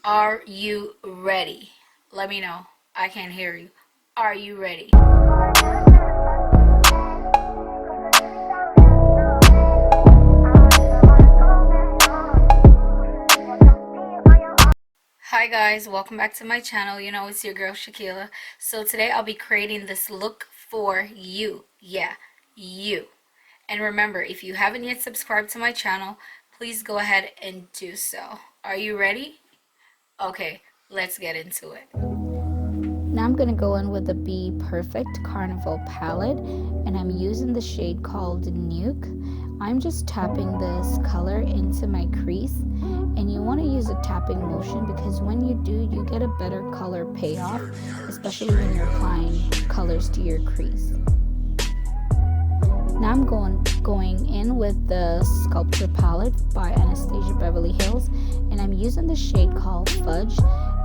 Are you ready? Let me know. I can't hear you. Are you ready? Hi guys, welcome back to my channel. You know it's your girl Shakila. So today I'll be creating this look for you. Yeah, you. And remember, if you haven't yet subscribed to my channel, please go ahead and do so. Are you ready? Okay, let's get into it. Now I'm going to go in with the Bperfect Carnival palette, and I'm using the shade called Nuke. I'm just tapping this color into my crease, and you want to use a tapping motion because when you do, you get a better color payoff, especially when you're applying colors to your crease. Now I'm going in with the Sculpture palette by Anastasia Beverlyhills, and I'm using the shade called Fudge,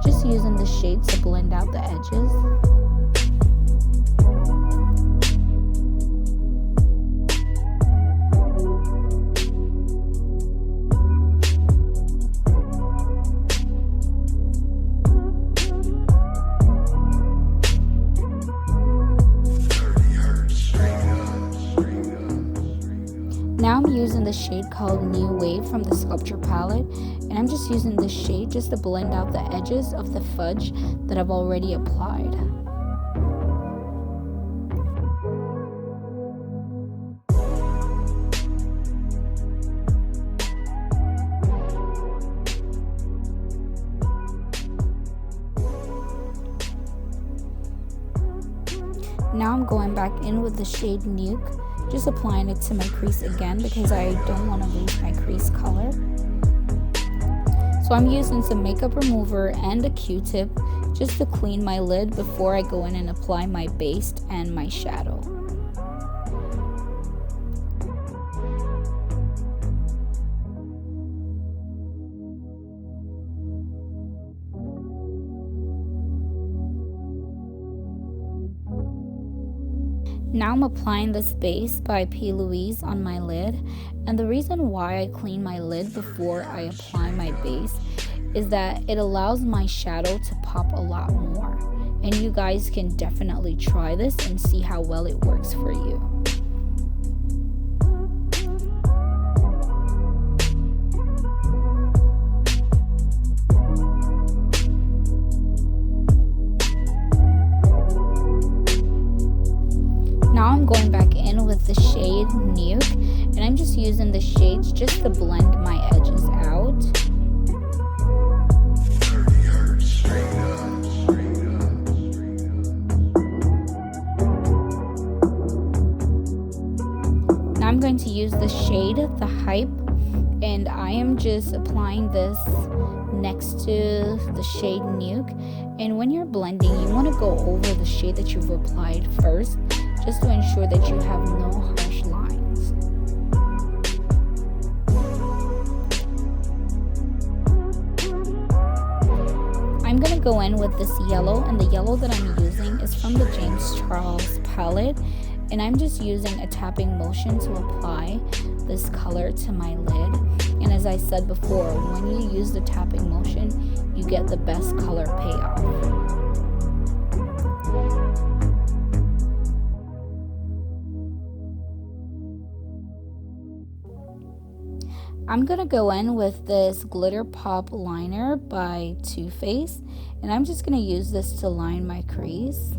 just using the shade to blend out the edges. Now I'm using the shade called New Wave from the Sculpture palette, and I'm just using this shade just to blend out the edges of the fudge that I've already applied. Now I'm going back in with the shade Nuke, just applying it to my crease again because I don't want to lose my crease color. So I'm using some makeup remover and a Q-tip just to clean my lid before I go in and apply my base and my shadow. Now I'm applying this base by P.Louise on my lid, and the reason why I clean my lid before I apply my base is that it allows my shadow to pop a lot more, and you guys can definitely try this and see how well it works for you. Now I'm going back in with the shade Nuke, and I'm just using the shades just to blend my edges out. Now I'm going to use the shade The Hype, and I am just applying this next to the shade Nuke. And when you're blending, you want to go over the shade that you've applied first, just to ensure that you have no harsh lines. I'm going to go in with this yellow, and the yellow that I'm using is from the James Charles palette, and I'm just using a tapping motion to apply this color to my lid. And as I said before, when you use the tapping motion, you get the best color payoff. I'm going to go in with this Glitter Pop liner by Too Faced, and I'm just going to use this to line my crease.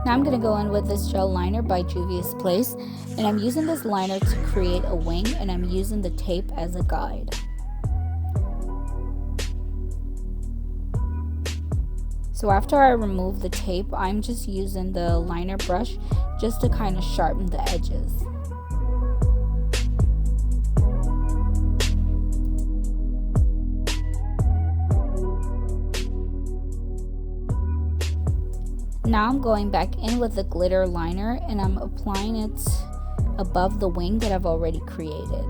Now I'm going to go in with this gel liner by Juvias Place, and I'm using this liner to create a wing, and I'm using the tape as a guide. So after I remove the tape, I'm just using the liner brush just to kind of sharpen the edges. Now I'm going back in with the glitter liner, and I'm applying it above the wing that I've already created.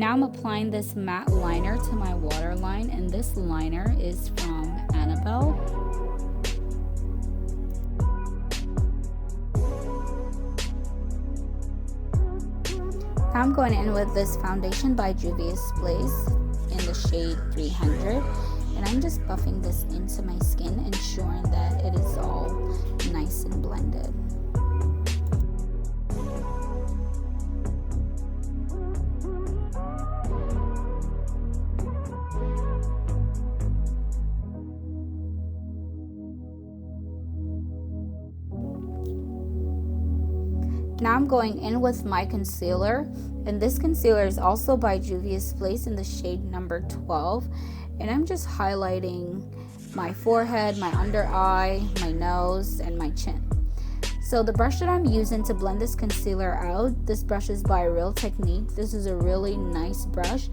Now I'm applying this matte liner to my waterline, and this liner is from Annabelle. Now I'm going in with this foundation by Juvias Base in the shade 300, and I'm just buffing this into my skin, ensuring that it is all nice and blended. Now I'm going in with my concealer, and this concealer is also by Juvias Base in the shade number 12, and I'm just highlighting my forehead, my under eye, my nose, and my chin. So the brush that I'm using to blend this concealer out, this brush is by Real Technique. This is a really nice brush.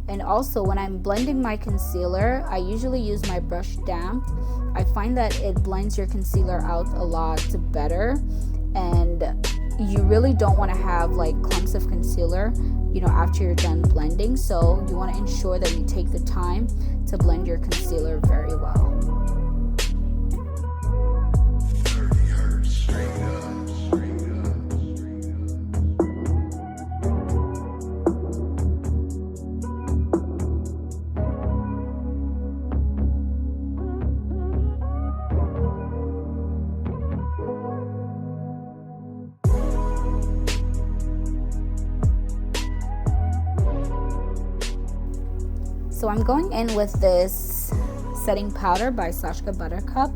And also when I'm blending my concealer, I usually use my brush damp. I find that it blends your concealer out a lot better, and you really don't want to have like clumps of concealer, you know, after you're done blending. So you want to ensure that you take the time to blend your concealer very well. So I'm going in with this setting powder by Sacha Buttercup,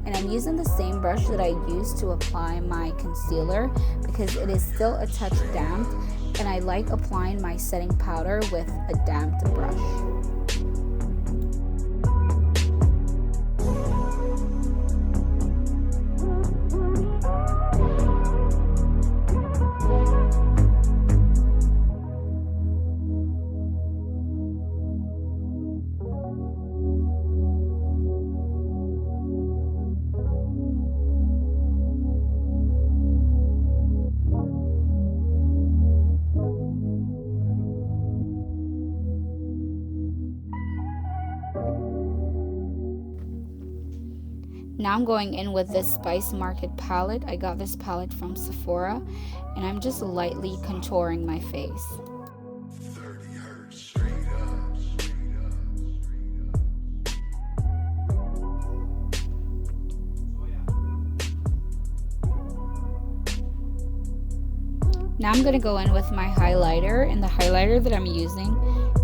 and I'm using the same brush that I used to apply my concealer because it is still a touch damp, and I like applying my setting powder with a damped brush. Now I'm going in with this Spice Market palette. I got this palette from Sephora, and I'm just lightly contouring my face. Now I'm going to go in with my highlighter, and the highlighter that I'm using,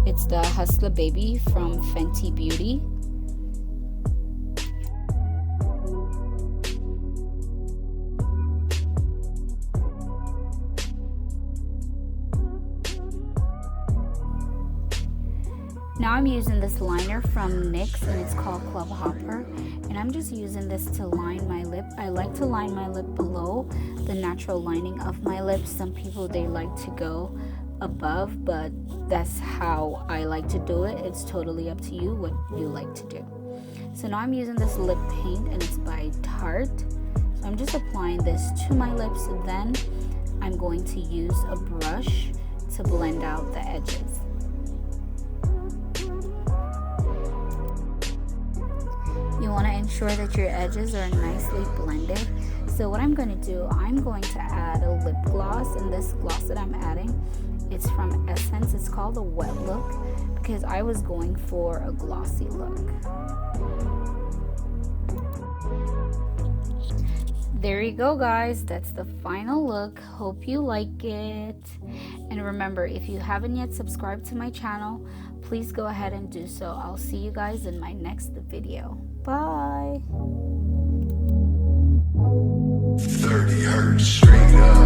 it's the Hustla Baby from FentyBeauty. Now I'm using this liner from NYX, and it's called Club Hopper, and I'm just using this to line my lip. I like to line my lip below the natural lining of my lips. Some people, they like to go above, but that's how I like to do it. It's totally up to you what you like to do. So now I'm using this lip paint, and it's by Tarte. So I'm just applying this to my lips, and then I'm going to use a brush to blend out the edges. You want to ensure that your edges are nicely blended. So what I'm going to do, I'm going to add a lip gloss, and this gloss that I'm adding, it's from Essence. It's called the Wet Look because I was going for a glossy look. There you go, guys. That's the final look. Hope you like it. And remember, if you haven't yet subscribed to my channel, please go ahead and do so. I'll see you guys in my next video. Bye. 30 hertz straight up.